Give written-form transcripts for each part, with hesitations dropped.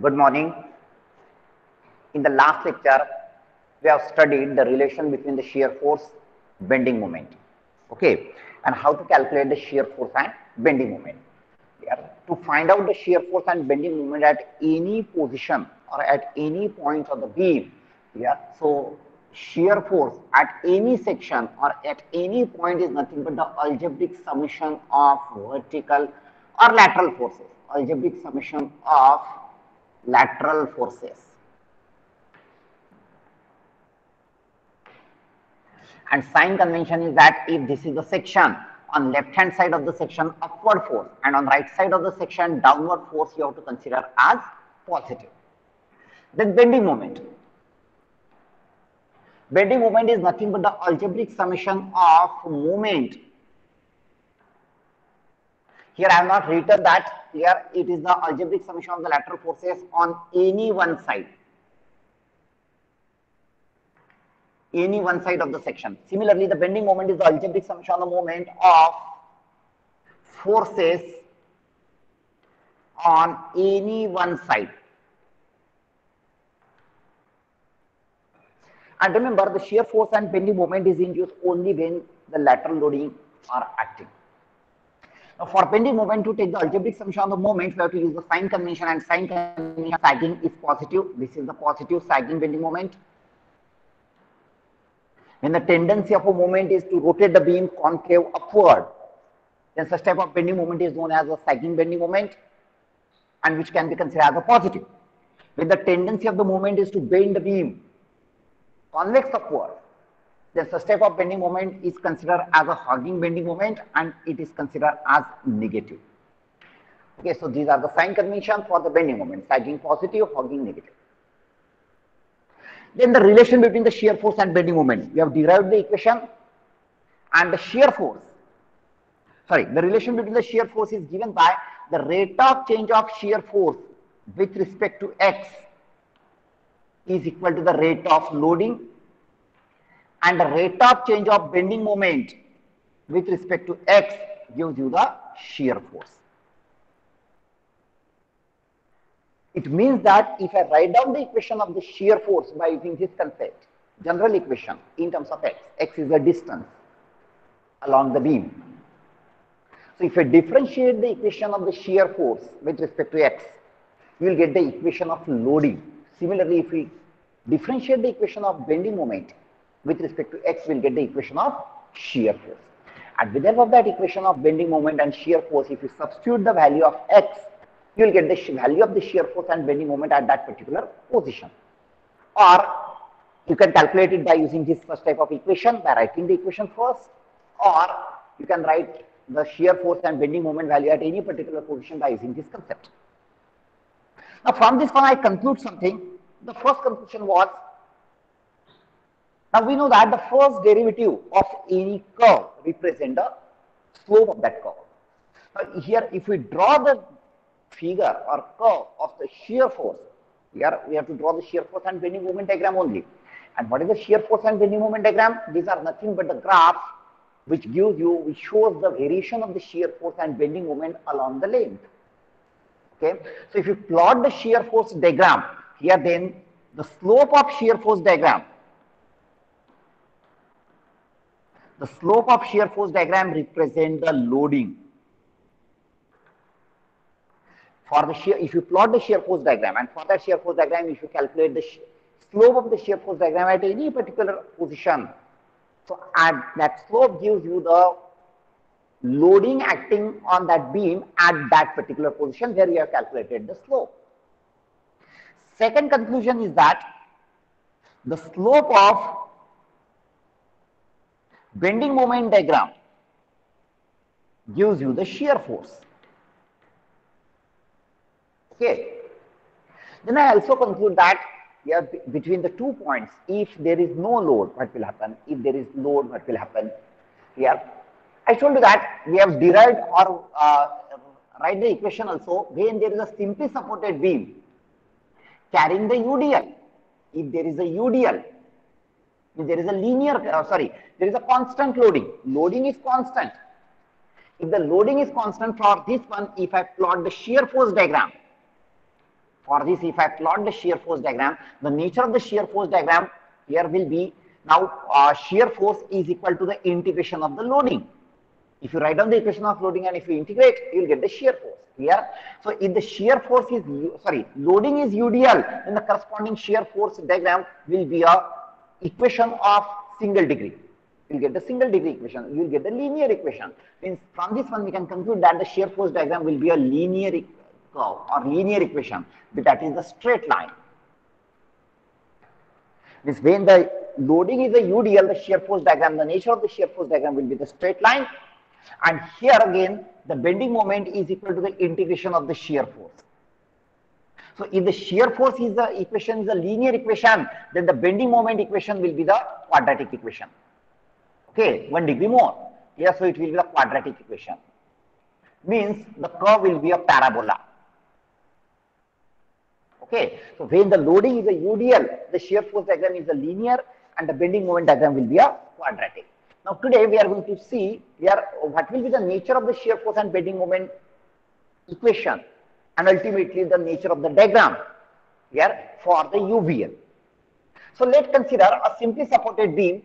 Good morning. In the last lecture, we have studied the relation between the shear force, bending moment, okay, and how to calculate the shear force and bending moment. Yeah. To find out the shear force and bending moment at any position or at any point of the beam, yeah. So shear force at any section or at any point is nothing but the algebraic summation of vertical or lateral forces. Algebraic summation of lateral forces. And sign convention is that if this is the section, on left hand side of the section upward force and on right side of the section downward force, you have to consider as positive. Then bending moment. Bending moment is nothing but the algebraic summation of moment. Here I have not written that. Here it is the algebraic summation of the lateral forces on any one side. Any one side of the section. Similarly, the bending moment is the algebraic summation of the moment of forces on any one side. And remember, the shear force and bending moment is induced only when the lateral loading are acting. Now, for bending moment to take the algebraic summation of the moment, we have to use the sign convention, and sign convention sagging is positive. This is the positive sagging bending moment. When the tendency of a moment is to rotate the beam concave upward, then such type of bending moment is known as a sagging bending moment, and which can be considered as a positive. When the tendency of the moment is to bend the beam convex upward, then such type of bending moment is considered as a hogging bending moment, and it is considered as negative. Okay, so these are the sign convention for the bending moment: sagging positive, hogging negative. Then the relation between the shear force and bending moment. We have derived the equation, and the shear force, the relation between the shear force is given by the rate of change of shear force with respect to x is equal to the rate of loading, and the rate of change of bending moment with respect to x gives you the shear force. It means that if I write down the equation of the shear force by using this concept, general equation in terms of x is the distance along the beam. So if I differentiate the equation of the shear force with respect to x, you will get the equation of loading. Similarly, if we differentiate the equation of bending moment with respect to x, we will get the equation of shear force. And with help of that equation of bending moment and shear force, if you substitute the value of x, you will get the value of the shear force and bending moment at that particular position. Or you can calculate it by using this first type of equation by writing the equation first, or you can write the shear force and bending moment value at any particular position by using this concept. Now from this one I conclude something. The first conclusion was, now we know that the first derivative of any curve represents the slope of that curve. Now here if we draw the figure or curve of the shear force, here we have to draw the shear force and bending moment diagram only. And what is the shear force and bending moment diagram? These are nothing but the graphs which shows the variation of the shear force and bending moment along the length. Okay, so if you plot the shear force diagram here, then the slope of shear force diagram, represents the loading. For the shear, if you plot the shear force diagram, and for that shear force diagram, if you calculate the slope of the shear force diagram at any particular position, so at that slope gives you the loading acting on that beam at that particular position where we have calculated the slope. Second conclusion is that the slope of bending moment diagram gives you the shear force. Okay. Then I also conclude that here between the 2 points, if there is no load, what will happen? If there is load, what will happen? Here I told you that we have derived or write the equation also when there is a simply supported beam carrying the UDL. If there is a UDL, if there is a there is a constant loading. Loading is constant. If the loading is constant for this one, if I plot the shear force diagram, For this, if I plot the shear force diagram, the nature of the shear force diagram here will be now shear force is equal to the integration of the loading. If you write down the equation of loading and if you integrate, you will get the shear force. Here, so if the shear force is loading is UDL, then the corresponding shear force diagram will be a equation of single degree. You will get the single degree equation. You will get the linear equation. Means from this one we can conclude that the shear force diagram will be a linear curve or linear equation, but that is the straight line. Means when the loading is a UDL, the shear force diagram, the nature of the shear force diagram will be the straight line. And here again, the bending moment is equal to the integration of the shear force. So if the shear force is the equation is a linear equation, then the bending moment equation will be the quadratic equation. Okay, 1 degree more. Yes, so it will be the quadratic equation. Means the curve will be a parabola. Okay, so when the loading is a UDL, the shear force diagram is a linear and the bending moment diagram will be a quadratic. Now today we are going to see what will be the nature of the shear force and bending moment equation and ultimately the nature of the diagram here for the UVL. So let's consider a simply supported beam.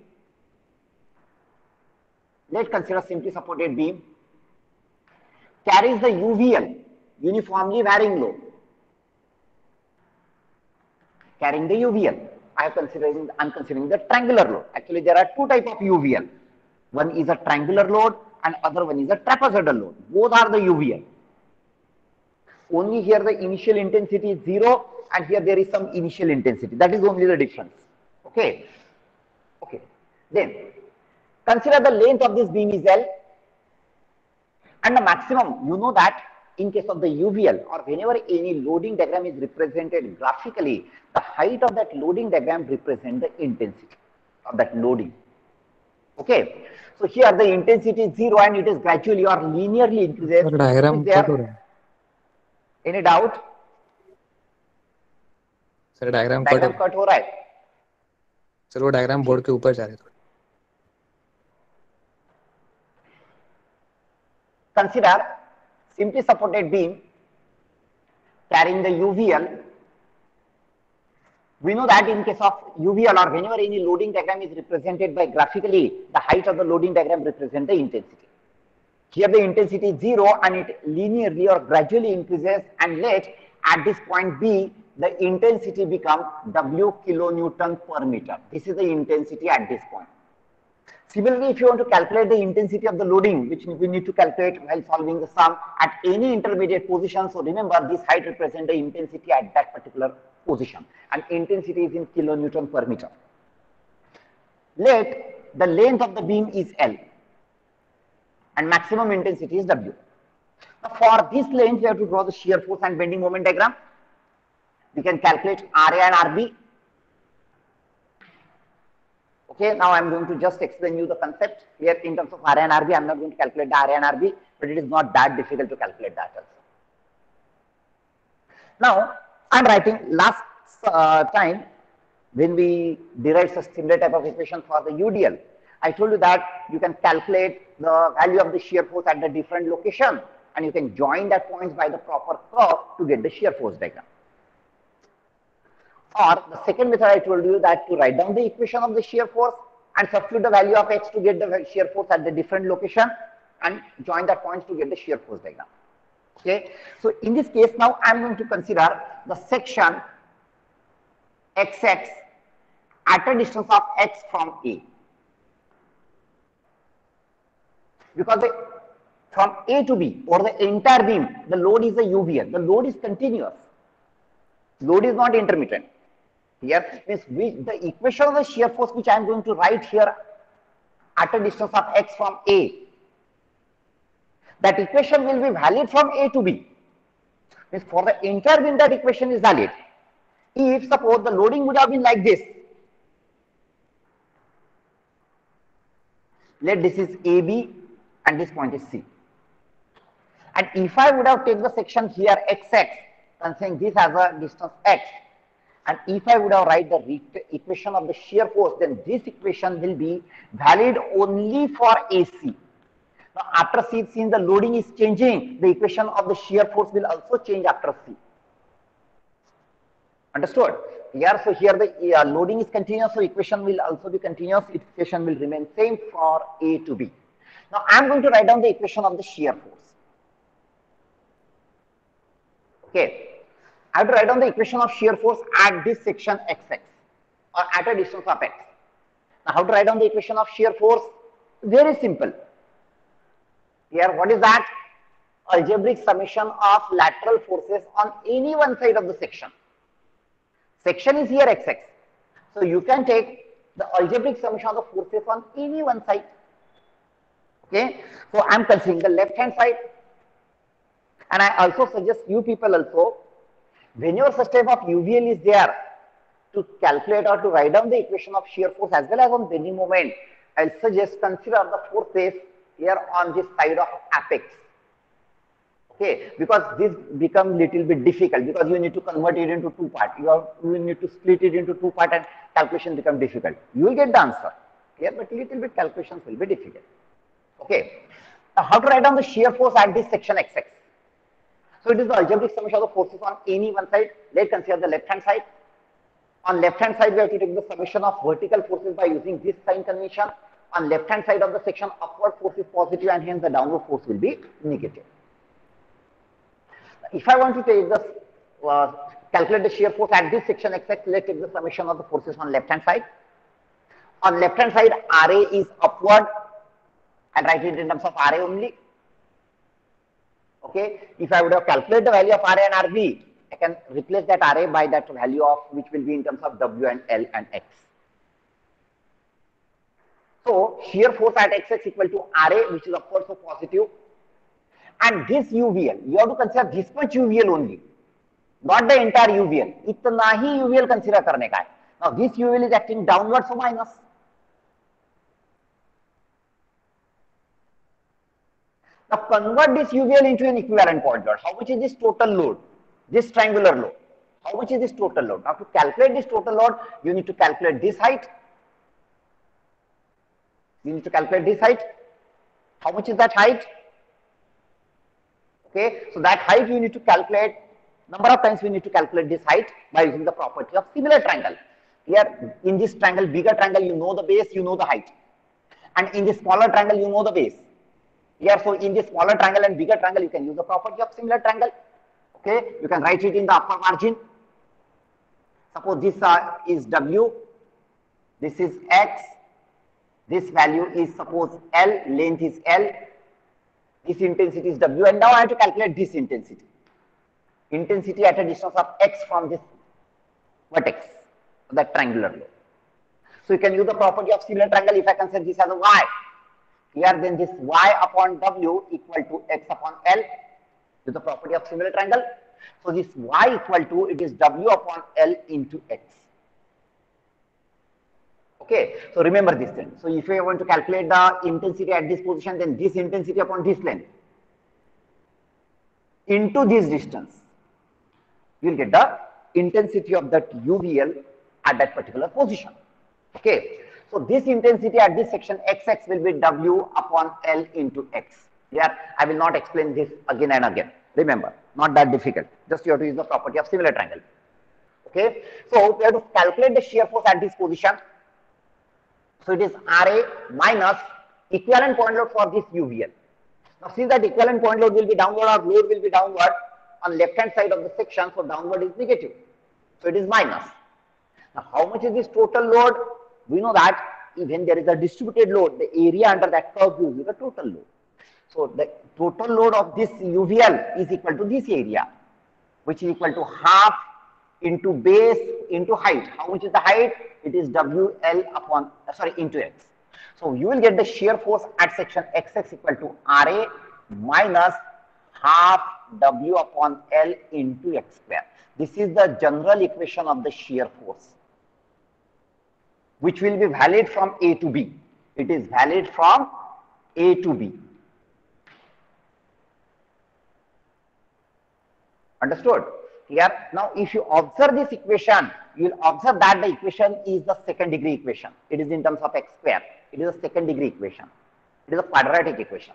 Let's consider a simply supported beam carries the UVL, uniformly varying load. Carrying the UVL. I'm considering the triangular load. Actually, there are two types of UVL. One is a triangular load and other one is a trapezoidal load. Both are the UVL. Only here the initial intensity is 0 and here there is some initial intensity. That is only the difference. Okay. Okay. Then consider the length of this beam is L and the maximum. You know that in case of the UVL or whenever any loading diagram is represented graphically, the height of that loading diagram represents the intensity of that loading. Okay. So here the intensity is 0 and it is gradually or linearly increases. Diagram any doubt? Sir diagram cut हो रहा है sir, वो diagram board के ऊपर जा रहे हैं. Consider simply supported beam carrying the UVL. We know that in case of UVL or whenever any loading diagram is represented by graphically, the height of the loading diagram represents the intensity. Here the intensity is 0 and it linearly or gradually increases, and let at this point B, the intensity becomes W kilonewton per meter. This is the intensity at this point. Similarly, if you want to calculate the intensity of the loading, which we need to calculate while solving the sum at any intermediate position. So remember, this height represents the intensity at that particular position, and intensity is in kilonewton per meter. Let the length of the beam is L and maximum intensity is W. Now for this length, we have to draw the shear force and bending moment diagram. We can calculate RA and RB. Okay, now I am going to just explain you the concept here in terms of RA and RB. I am not going to calculate the RA and RB, but it is not that difficult to calculate that also. Now I am writing last time when we derived a similar type of equation for the UDL. I told you that you can calculate the value of the shear force at the different location and you can join that points by the proper curve to get the shear force diagram. Or the second method I told you that to write down the equation of the shear force and substitute the value of x to get the shear force at the different location and join that points to get the shear force diagram. Okay. So in this case now I am going to consider the section XX at a distance of x from A. Because from A to B or the entire beam, the load is a UVL. The load is continuous. Load is not intermittent. Here means the equation of the shear force which I am going to write here at a distance of x from A. That equation will be valid from A to B. Means for the entire beam that equation is valid. If suppose the loading would have been like this. Let this is AB and this point is C. And if I would have taken the section here XX and saying this as a distance x, and if I would have write the equation of the shear force, then this equation will be valid only for AC. Now after C, since the loading is changing, the equation of the shear force will also change after C. Understood? Here, so here the loading is continuous, so equation will also be continuous. Equation will remain same for A to B. Now I am going to write down the equation of the shear force. Okay, I have to write down the equation of shear force at this section xx or at a distance of x. Now how to write down the equation of shear force? Very simple. Here, what is that? Algebraic summation of lateral forces on any one side of the section. Section is here xx. So you can take the algebraic summation of the forces on any one side. Okay. So I am considering the left hand side. And I also suggest you people also, whenever such type of UVL is there, to calculate or to write down the equation of shear force as well as on bending moment, I'll suggest consider the forces here on this side of apex. Okay, because this becomes little bit difficult because you need to convert it into two parts. You need to split it into two parts and calculation becomes difficult. You will get the answer here, but little bit calculations will be difficult. Okay, now how to write down the shear force at this section xx? So it is the algebraic summation of the forces on any one side. Let's consider the left hand side. On left hand side, we have to take the summation of vertical forces by using this sign convention. On left hand side of the section, upward force is positive and hence the downward force will be negative. If I want to take the calculate the shear force at this section xx, let's take the summation of the forces on left hand side. On left hand side, RA is upward and write it in terms of RA only. Okay, if I would have calculated the value of RA and RB, I can replace that RA by that value of which will be in terms of W and L and X. So shear force at xx equal to RA, which is upward, so positive. And this UVL, you have to consider this much UVL only, not the entire UVL. इतना ही UVL consider करने का है. Now this UVL is acting downward, so minus. Now convert this UVL into an equivalent point load. How much is this total load? This triangular load. How much is this total load? Now to calculate this total load, you need to calculate this height. You need to calculate this height. How much is that height? Okay, so that height you need to calculate. Number of times we need to calculate this height by using the property of similar triangle. Here in this triangle, bigger triangle, you know the base, you know the height. And in this smaller triangle, you know the base. Here, so in this smaller triangle and bigger triangle, you can use the property of similar triangle. Okay, you can write it in the upper margin. Suppose this is W, this is X, this value is suppose L, length is L, this intensity is W, and now I have to calculate this intensity. Intensity at a distance of X from this vertex, that triangular load. So you can use the property of similar triangle. If I consider this as a Y, here then this Y upon W equal to X upon L with the property of similar triangle. So this Y equal to, it is W upon L into X. Okay, so remember this thing. So if you want to calculate the intensity at this position, then this intensity upon this length into this distance, you will get the intensity of that UVL at that particular position. Okay, so this intensity at this section xx will be W upon L into X. Here I will not explain this again and again. Remember, not that difficult. Just you have to use the property of similar triangle. Okay, so we have to calculate the shear force at this position. So it is RA minus equivalent point load for this UVL. Now see that equivalent point load will be downward or load will be downward on left hand side of the section, so downward is negative. So it is minus. Now how much is this total load? We know that when there is a distributed load, the area under that curve gives you the total load. So the total load of this UVL is equal to this area, which is equal to half into base into height. How much is the height? It is WL upon, into X. So you will get the shear force at section XX equal to RA minus half W upon L into X square. This is the general equation of the shear force, which will be valid from A to B. It is valid from A to B. Understood? Here, now if you observe this equation, you will observe that the equation is the second degree equation. It is in terms of X square. It is a second degree equation. It is a quadratic equation.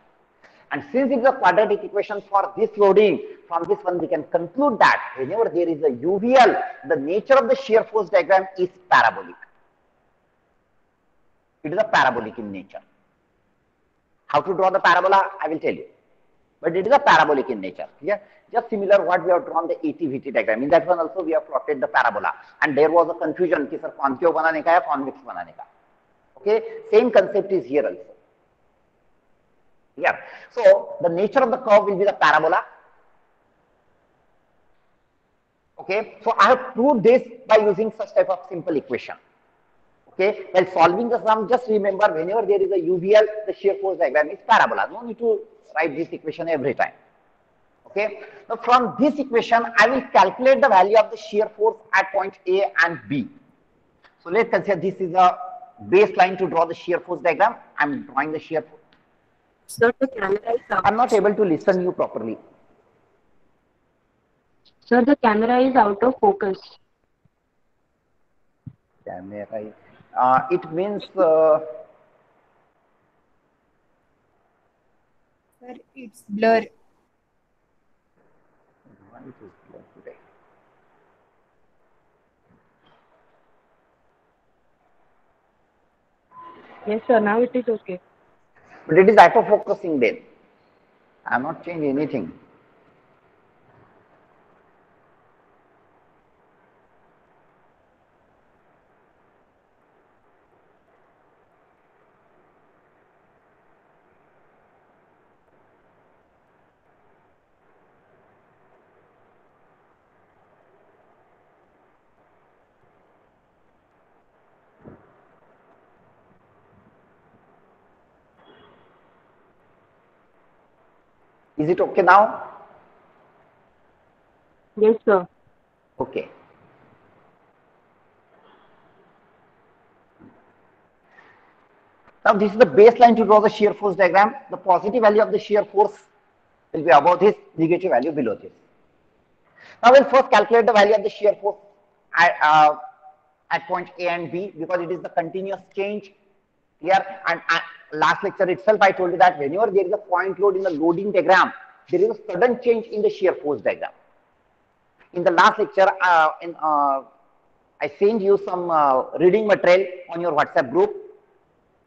And since it is a quadratic equation for this loading, from this one we can conclude that whenever there is a UVL, the nature of the shear force diagram is parabolic. It is a parabolic in nature. How to draw the parabola, I will tell you. But it is a parabolic in nature. Yeah? Just similar what we have drawn the AT-VT diagram. In that one also we have plotted the parabola. And there was a confusion कि sir concave बनाने का या convex बनाने का. Okay, same concept is here also. Yeah. So the nature of the curve will be the parabola. Okay. So I have proved this by using such type of simple equation. Okay. While solving the sum, just remember whenever there is a UVL, the shear force diagram is parabola. No need to write this equation every time. Okay. Now from this equation, I will calculate the value of the shear force at point A and B. So let's consider this is a baseline to draw the shear force diagram. I'm drawing the shear force. Sir, the camera is out. I'm not able to listen you properly. Sir, the camera is out of focus. Camera. It means Sir, it's blur. why it is blur today? Yes, sir. Now it is okay. But it is hyperfocusing then. I have not changed anything. Is it okay now? Yes, sir. Okay. Now this is the baseline to draw the shear force diagram. The positive value of the shear force will be above this, negative value below this. Now we'll first calculate the value of the shear force at point A and B because it is the continuous change here. And last lecture itself I told you that whenever there is a point load in the loading diagram, there is a sudden change in the shear force diagram. In the last lecture, I sent you some reading material on your WhatsApp group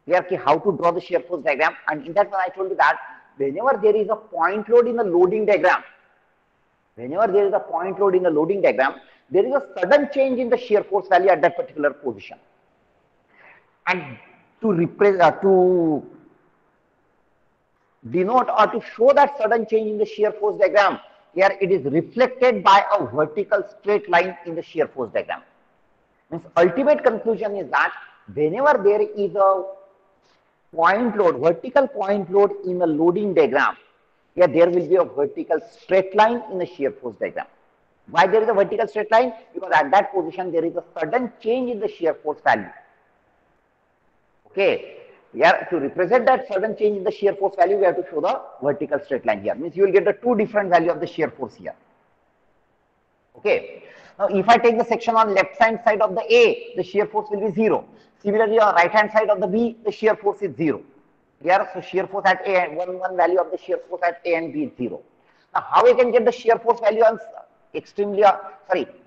here how to draw the shear force diagram, and in that one I told you that whenever there is a point load in the loading diagram, there is a sudden change in the shear force value at that particular position. And to represent, to denote or to show that sudden change in the shear force diagram, here it is reflected by a vertical straight line in the shear force diagram. Means ultimate conclusion is that whenever there is a point load, vertical point load in the loading diagram, here there will be a vertical straight line in the shear force diagram. Why there is a vertical straight line? Because at that position there is a sudden change in the shear force value. Okay. Here to represent that sudden change in the shear force value, we have to show the vertical straight line here. Means you will get the two different value of the shear force here. Okay. Now if I take the section on left hand side of the A, the shear force will be 0. Similarly on right hand side of the B, the shear force is 0. Here, so shear force at A, one value of the shear force at A and B is 0. Now how we can get the shear force value on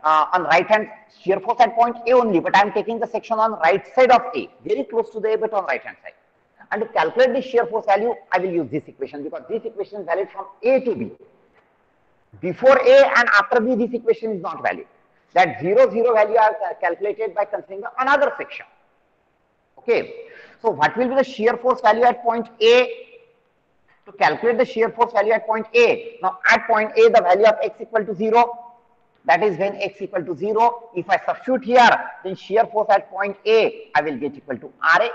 on right hand shear force at point A only, but I am taking the section on right side of A, very close to the A but on right hand side. And to calculate the shear force value, I will use this equation because this equation is valid from A to B. Before A and after B, this equation is not valid. That 0, 0 value are calculated by considering another section. Okay. So what will be the shear force value at point A? To calculate the shear force value at point A. Now at point A, the value of x equal to 0. That is when x equal to 0. If I substitute here, then shear force at point A, I will get equal to Ra.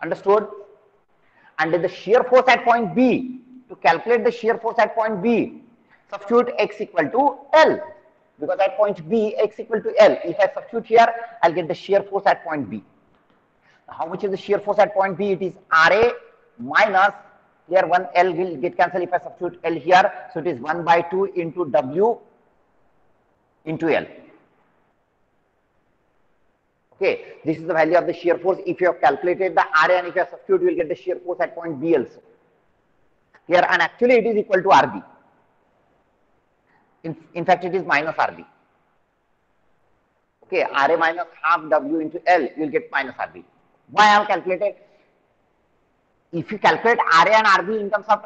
Understood? And then the shear force at point B, to calculate the shear force at point B, substitute x equal to L. Because at point B, x equal to L. If I substitute here, I'll get the shear force at point B. How much is the shear force at point B? It is Ra minus, here one L will get cancelled if I substitute L here. So it is 1 by 2 into W into L. Okay, this is the value of the shear force. If you have calculated the RA and if you have substituted, you will get the shear force at point B also. Here, and actually it is equal to RB. In fact, it is minus RB. Okay, RA minus half W into L, you will get minus RB. Why I have calculated? If you calculate RA and RB in terms of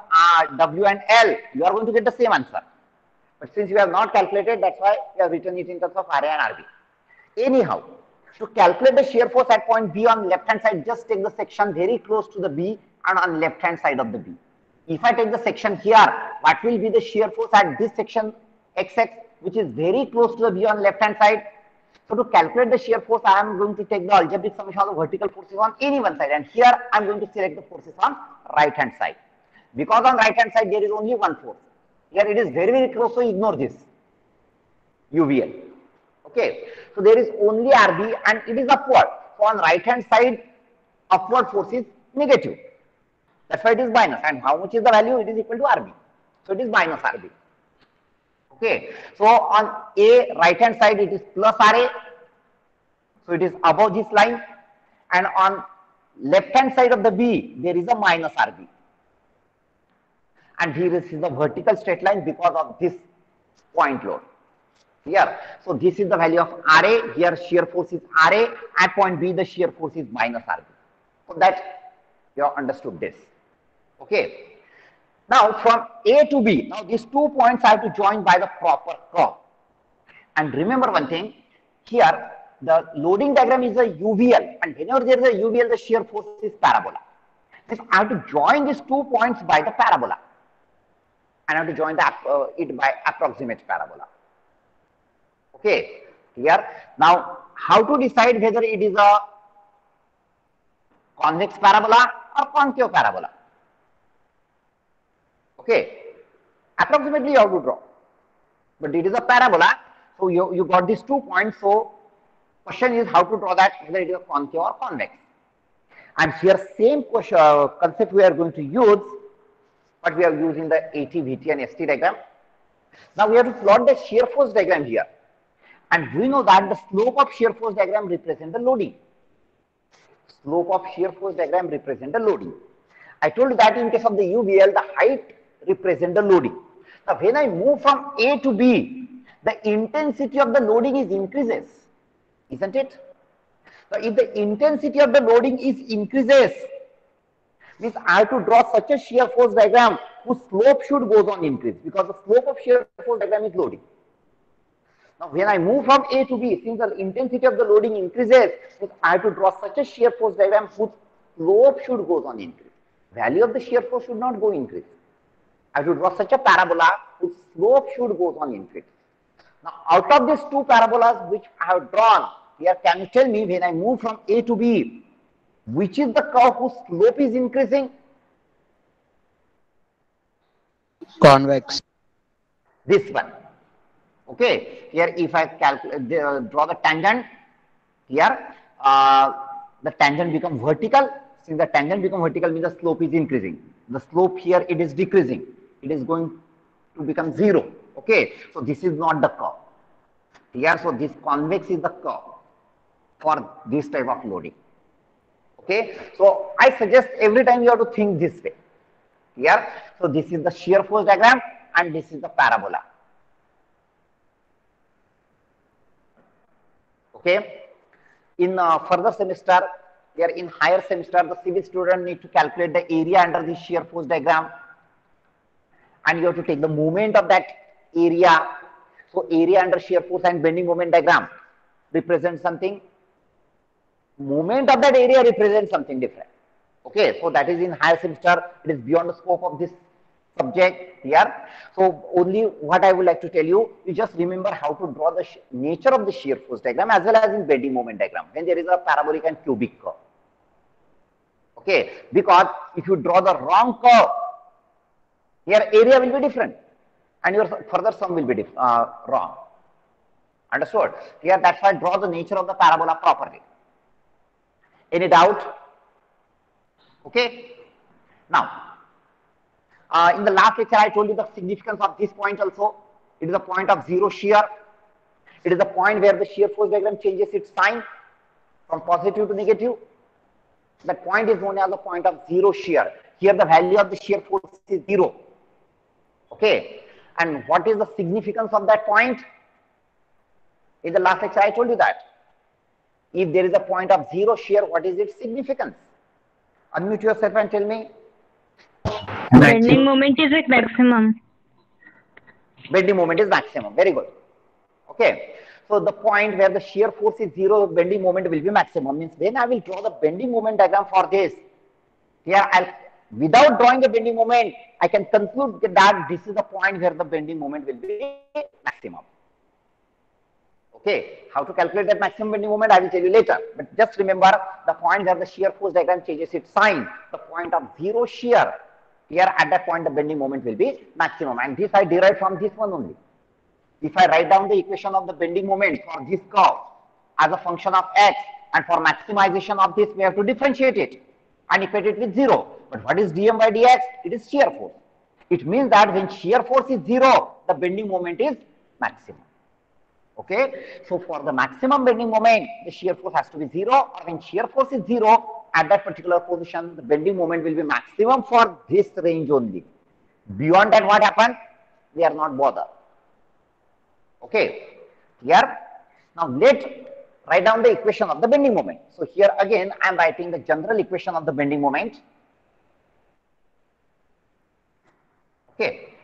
W and L, you are going to get the same answer. But since you have not calculated, that's why we have written it in terms of RA and RB. Anyhow, to calculate the shear force at point B on left hand side, just take the section very close to the B and on left hand side of the B. If I take the section here, what will be the shear force at this section XX, which is very close to the B on left hand side? So to calculate the shear force, I am going to take the algebraic summation of the vertical forces on any one side, and here I am going to select the forces on right hand side. Because on right hand side there is only one force. Here it is very close, so ignore this UVL. Okay, so there is only RB and it is upward. So on right hand side, upward force is negative. That's why it is minus. And how much is the value? It is equal to RB. So it is minus RB. Okay, so on A right hand side it is plus RA. So it is above this line. And on left hand side of the B, there is a minus RB. And here is the vertical straight line because of this point load. Here, so this is the value of RA. Here shear force is RA. At point B, the shear force is minus RB. So that you have understood this. Okay. Now from A to B, now these 2 points have to join by the proper curve. And remember one thing, here the loading diagram is a UVL, and whenever there is a UVL, the shear force is parabola. Means I have to join these 2 points by the parabola, and I have to join it by approximate parabola. Okay, clear? Now, how to decide whether it is a convex parabola or concave parabola? Okay, approximately you have to draw, but it is a parabola, so you got these 2 points. So question is how to draw that, whether it is a concave or convex. And here same question, concept we are going to use, but we are using the AT, VT and ST diagram. Now we have to plot the shear force diagram here. And we know that the slope of shear force diagram represents the loading. Slope of shear force diagram represents the loading. I told you that in case of the UVL, the height represents the loading. Now when I move from A to B, the intensity of the loading is increases, isn't it? Now if the intensity of the loading is increases, means I have to draw such a shear force diagram whose slope should goes on increase, because the slope of shear force diagram is loading. Now, when I move from A to B, since the intensity of the loading increases, I have to draw such a shear force diagram whose slope should goes on increase. Value of the shear force should not go increase. I have to draw such a parabola whose slope should goes on increase. Now, out of these 2 parabolas which I have drawn, here can you tell me when I move from A to B, which is the curve whose slope is increasing? Convex. This one. Okay, here if I draw the tangent, here the tangent becomes vertical. Since the tangent becomes vertical means the slope is increasing. The slope here it is decreasing. It is going to become 0. Okay, so this is not the curve. Here, so this convex is the curve for this type of loading. Okay, so I suggest every time you have to think this way. Here, so this is the shear force diagram and this is the parabola. Okay, in further semester, here in higher semester, the civil student need to calculate the area under the shear force diagram, and you have to take the moment of that area. So area under shear force and bending moment diagram represents something. Moment of that area represents something different. Okay, so that is in higher semester. It is beyond the scope of this subject here. So only what I would like to tell you, you just remember how to draw the nature of the shear force diagram as well as in bending moment diagram when there is a parabolic and cubic curve. Okay, because if you draw the wrong curve, here area will be different and your further sum will be wrong. Understood? Here that's why draw the nature of the parabola properly. Any doubt? Okay. Now, in the last lecture, I told you the significance of this point also. It is a point of 0 shear. It is a point where the shear force diagram changes its sign from positive to negative. That point is known as the point of zero shear. Here the value of the shear force is 0. Okay. And what is the significance of that point? In the last lecture I told you that. If there is a point of zero shear, what is its significance? Unmute yourself and tell me. Bending moment is at maximum. Bending moment is maximum. Very good. Okay. So the point where the shear force is 0, bending moment will be maximum. Means when I will draw the bending moment diagram for this, here without drawing the bending moment, I can conclude that this is the point where the bending moment will be maximum. Okay, how to calculate that maximum bending moment, I will tell you later. But just remember the point where the shear force diagram changes its sign, the point of zero shear. Here at that point, the bending moment will be maximum. And this I derived from this one only. If I write down the equation of the bending moment for this curve as a function of x, and for maximization of this, we have to differentiate it and equate it with 0. But what is dm by dx? It is shear force. It means that when shear force is 0, the bending moment is maximum. Okay, so for the maximum bending moment, the shear force has to be 0, or when shear force is 0, at that particular position, the bending moment will be maximum for this range only. Beyond that, what happens? We are not bothered. Okay, here, now let's write down the equation of the bending moment. So here again, I am writing the general equation of the bending moment. Okay,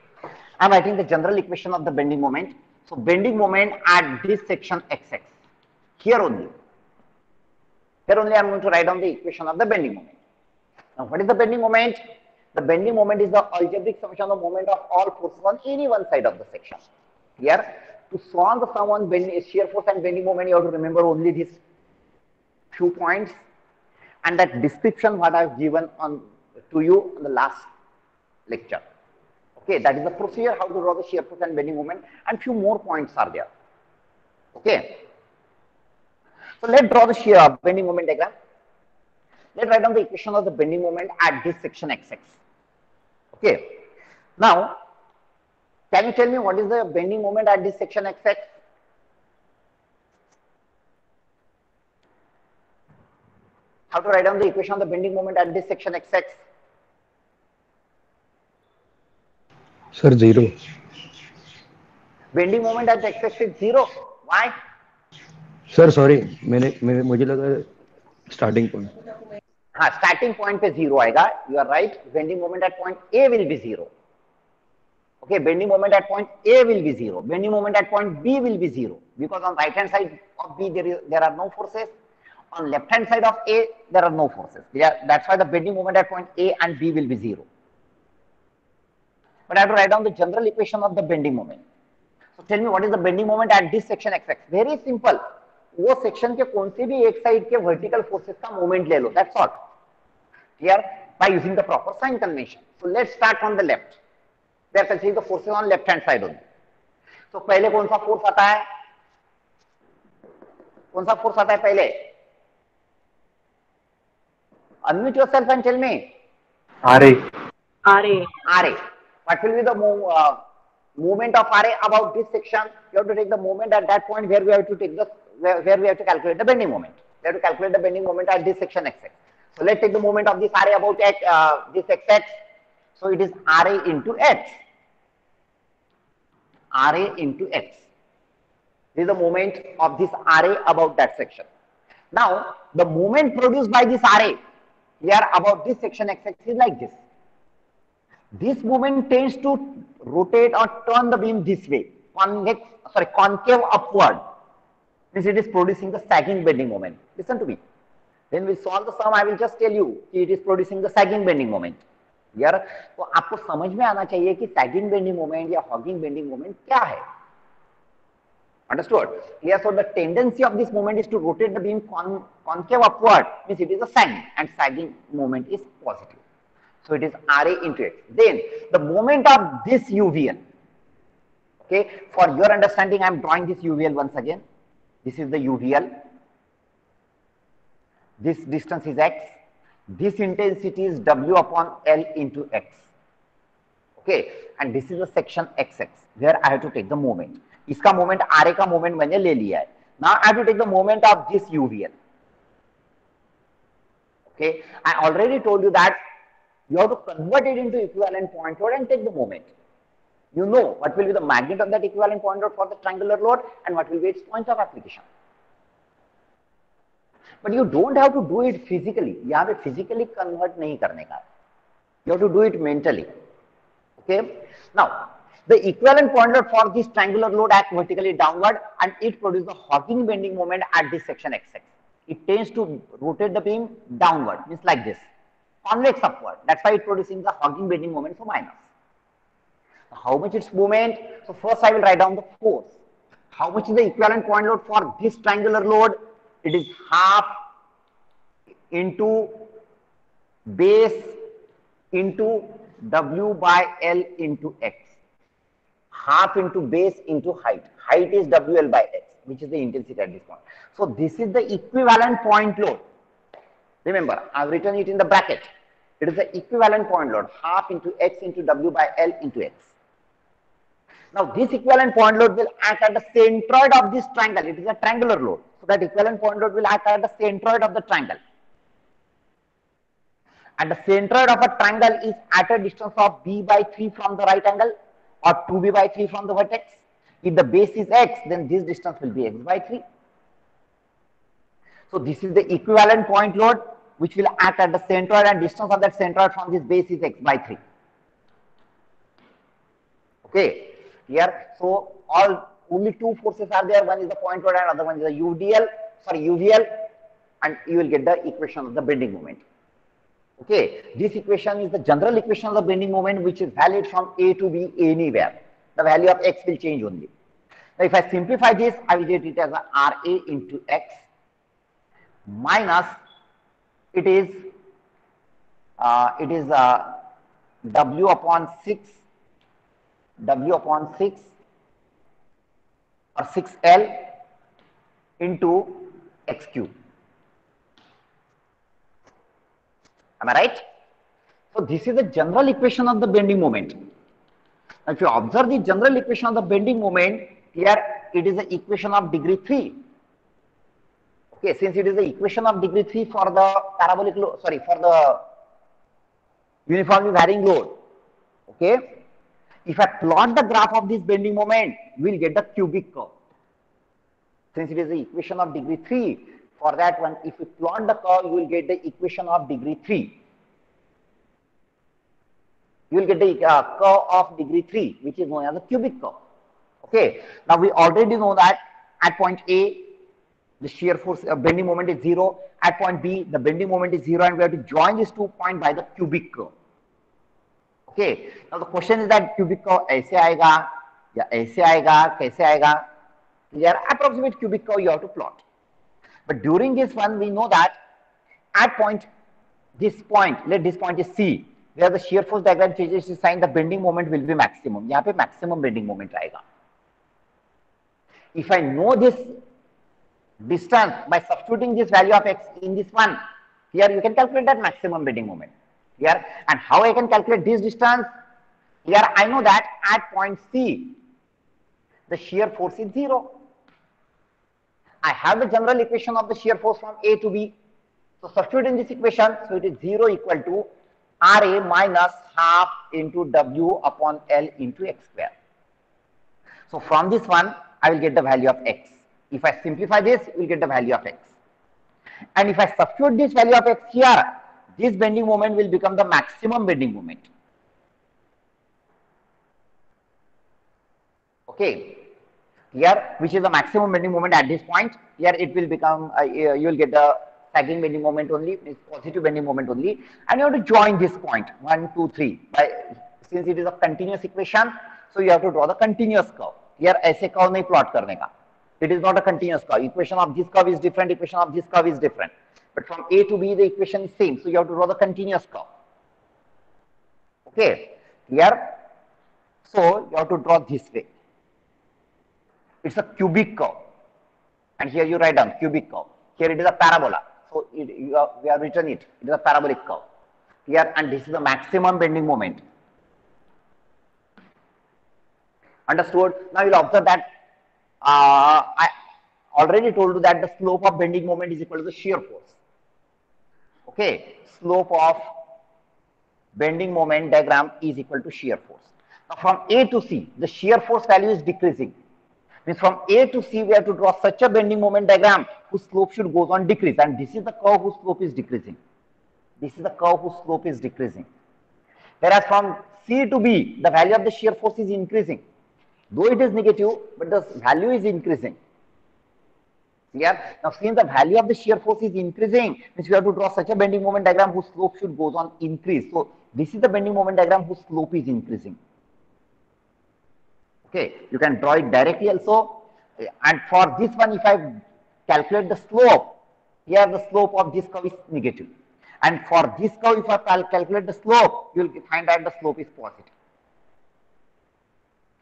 I am writing the general equation of the bending moment. So bending moment at this section xx, here only. Here only I am going to write down the equation of the bending moment. Now what is the bending moment? The bending moment is the algebraic summation of the moment of all forces on any one side of the section. Here, to solve the sum on shear force and bending moment, you have to remember only these few points and that description what I have given to you in the last lecture. Okay, that is the procedure how to draw the shear force and bending moment, and few more points are there. Okay, so let's draw the shear bending moment diagram. Let's write down the equation of the bending moment at this section xx. Okay, now can you tell me what is the bending moment at this section xx? How to write down the equation of the bending moment at this section xx? Sir, 0. Bending moment at x-axis is 0. Why? Sir, sorry, मुझे लगा starting point. हाँ, starting point पे 0 आएगा. You are right. Bending moment at point A will be 0. Okay, bending moment at point A will be 0. Bending moment at point B will be 0 because on right hand side of B there are no forces. On left hand side of A there are no forces. That's why the bending moment at point A and B will be 0. But I have to write down the general equation of the bending moment. So tell me what is the bending moment at this section xx? Very simple. वो section के कौन से भी एक side के vertical forces का moment ले लो. That's all. Here by using the proper sign convention. So let's start from the left. They are considering the forces on left hand side only. So पहले कौन सा फोर्स आता है? कौन सा फोर्स आता है पहले? Unmute yourself and tell me. RA. RA. What will be the movement of RA about this section? You have to take the moment at that point where we have to take the where we have to calculate the bending moment. We have to calculate the bending moment at this section xx. So let's take the moment of this RA about x, this xx. So it is RA into x. RA into x. This is the moment of this RA about that section. Now the moment produced by this RA here about this section xx is like this. This moment tends to rotate or turn the beam this way, concave upward. Means it is producing the sagging bending moment. Listen to me. When we solve the sum, I will just tell you it is producing the sagging bending moment. यार तो आपको समझ में आना चाहिए कि sagging bending moment या hogging bending moment क्या है. Understood? Yes. So the tendency of this moment is to rotate the beam concave upward. Means it is a sagging, and sagging moment is positive. So it is RA into x. Then the moment of this UVL. Okay, for your understanding, I am drawing this UVL once again. This is the UVL. This distance is x. This intensity is W upon L into x. Okay, and this is the section xx where I have to take the moment. इसका moment RA का moment मैंने ले लिया है. Now I have to take the moment of this UVL. Okay, I already told you that you have to convert it into equivalent point load and take the moment. You know what will be the magnitude of that equivalent point load for the triangular load and what will be its point of application. But you don't have to do it physically. यहाँ पे physically convert नहीं करने का. You have to do it mentally. Okay. Now, the equivalent point load for this triangular load acts vertically downward and it produces a Hawking bending moment at this section XX. It tends to rotate the beam downward, means like this, convex upward. That's why it producing the Hawking bending moment, so minus. How much its moment? So first I will write down the force. How much is the equivalent point load for this triangular load? It is half into base into W by L into X. Half into base into height. Height is WL by X, which is the intensity at this point. So this is the equivalent point load. Remember, I've written it in the bracket. It is the equivalent point load, half into X into W by L into X. Now this equivalent point load will act at the centroid of this triangle. It is a triangular load. So that equivalent point load will act at the centroid of the triangle. And the centroid of a triangle is at a distance of b by 3 from the right angle or 2b by 3 from the vertex. If the base is x, then this distance will be x by 3. So this is the equivalent point load which will act at the centroid, and distance of that centroid from this base is x by 3. Okay, here, so only two forces are there. One is the point load and other one is the UVL, and you will get the equation of the bending moment. Okay, this equation is the general equation of the bending moment which is valid from A to B anywhere. The value of x will change only. Now if I simplify this, I will get it as a RA into x minus it is W upon 6 or 6L into x cube. Am I right? So this is the general equation of the bending moment. Now if you observe the general equation of the bending moment, here it is the equation of degree 3. Okay, since it is the equation of degree 3 for the parabolic load, for the uniformly varying load. Okay, if I plot the graph of this bending moment, we will get the cubic curve. Since it is the equation of degree 3, for that one, if you plot the curve, you will get the equation of degree 3. You will get the curve of degree 3, which is known as the cubic curve. Okay, now we already know that at point A, the shear force bending moment is 0. At point B, the bending moment is 0, and we have to join these 2 points by the cubic curve. Okay, now the question is that cubic curve ऐसे आएगा या ऐसे आएगा, कैसे आएगा? Here, approximate cubic curve you have to plot. But during this one, we know that at this point, let this point is C, where the shear force diagram changes its sign, the bending moment will be maximum. यहाँ पे maximum bending moment आएगा. If I know this distance by substituting this value of x in this one, here you can calculate that maximum bending moment. Here, and how I can calculate this distance? Here I know that at point C, the shear force is 0. I have the general equation of the shear force from A to B. So substitute in this equation, so it is 0 equal to RA minus half into W upon L into x square. So from this one, I will get the value of x. If I simplify this, we will get the value of x. And if I substitute this value of x here, this bending moment will become the maximum bending moment. Okay, here which is the maximum bending moment at this point, here it will become, you will get the sagging bending moment only, means positive bending moment only, and you have to join this point 1, 2, 3. Since it is a continuous equation, so you have to draw the continuous curve. Here ऐसे curve नहीं plot करने का. It is not a continuous curve. Equation of this curve is different, equation of this curve is different. But from A to B, the equation is same. So you have to draw the continuous curve. Okay, here, so you have to draw this way. It's a cubic curve. And here you write down cubic curve. Here it is a parabola. So we have written it. It is a parabolic curve. Here, and this is the maximum bending moment. Understood? Now you will observe that I already told you that the slope of bending moment is equal to the shear force. Okay, slope of bending moment diagram is equal to shear force. Now from A to C, the shear force value is decreasing. Means from A to C, we have to draw such a bending moment diagram whose slope should goes on decrease, and this is the curve whose slope is decreasing. This is the curve whose slope is decreasing. Whereas from C to B, the value of the shear force is increasing. Though it is negative, but the value is increasing. Yeah. Now, since the value of the shear force is increasing, means we have to draw such a bending moment diagram whose slope should goes on increase. So this is the bending moment diagram whose slope is increasing. Okay, you can draw it directly also. And for this one, if I calculate the slope, here the slope of this curve is negative. And for this curve, if I calculate the slope, you will find that the slope is positive.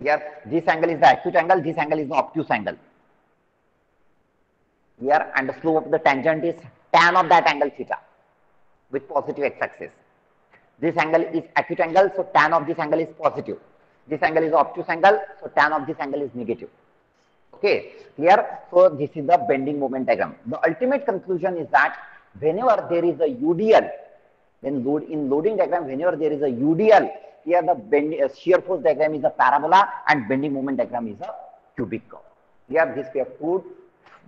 Here, this angle is the acute angle, this angle is the obtuse angle. Here, and the slope of the tangent is tan of that angle theta with positive x-axis. This angle is acute angle, so tan of this angle is positive. This angle is obtuse angle, so tan of this angle is negative. Okay, here, so this is the bending moment diagram. The ultimate conclusion is that whenever there is a UDL, in loading diagram, whenever there is a UDL, here the shear force diagram is a parabola and bending moment diagram is a cubic curve. Here this we have proved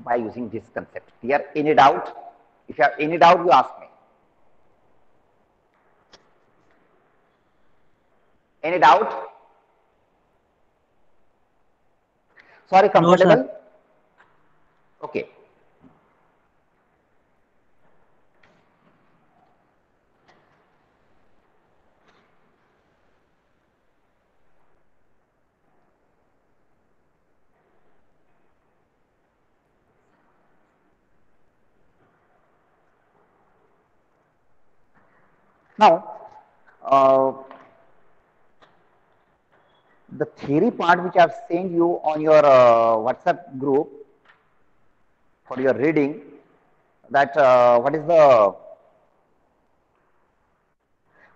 by using this concept. Here, any doubt? If you have any doubt, you ask me. Any doubt? Sorry, comfortable? No, okay. Now, the theory part which I have sent you on your WhatsApp group for your reading, that what is the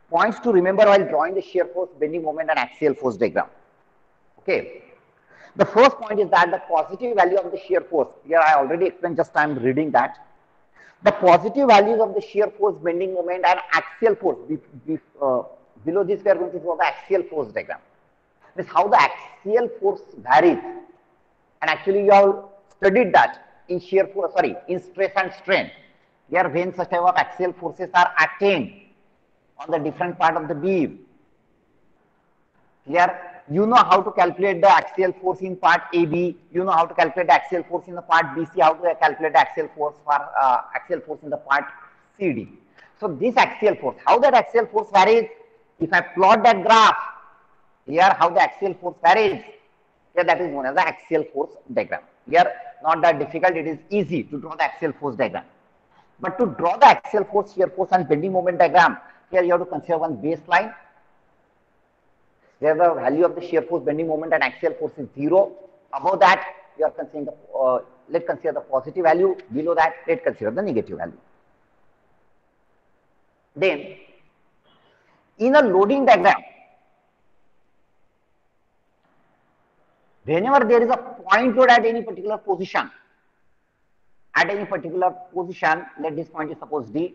points to remember while drawing the shear force, bending moment and axial force diagram. Okay. The first point is that the positive value of the shear force, here I already explained, just I am reading that. The positive values of the shear force, bending moment and axial force, below this we are going to draw the axial force diagram. Means how the axial force varies, and actually you have studied that in shear force, sorry, in stress and strain. Here when such type of axial forces are attained on the different part of the beam, here you know how to calculate the axial force in part AB, you know how to calculate the axial force in the part BC, how to calculate the axial force in the part CD. So this axial force, how that axial force varies, if I plot that graph, here how the axial force varies, here that is known as the axial force diagram. Here not that difficult, it is easy to draw the axial force diagram. But to draw the axial force, shear force and bending moment diagram, here you have to consider one baseline. Here the value of the shear force, bending moment and axial force is 0. Above that, you are considering the, let's consider the positive value. Below that, let's consider the negative value. Then, in a loading diagram, whenever there is a point load at any particular position, let this point is suppose D,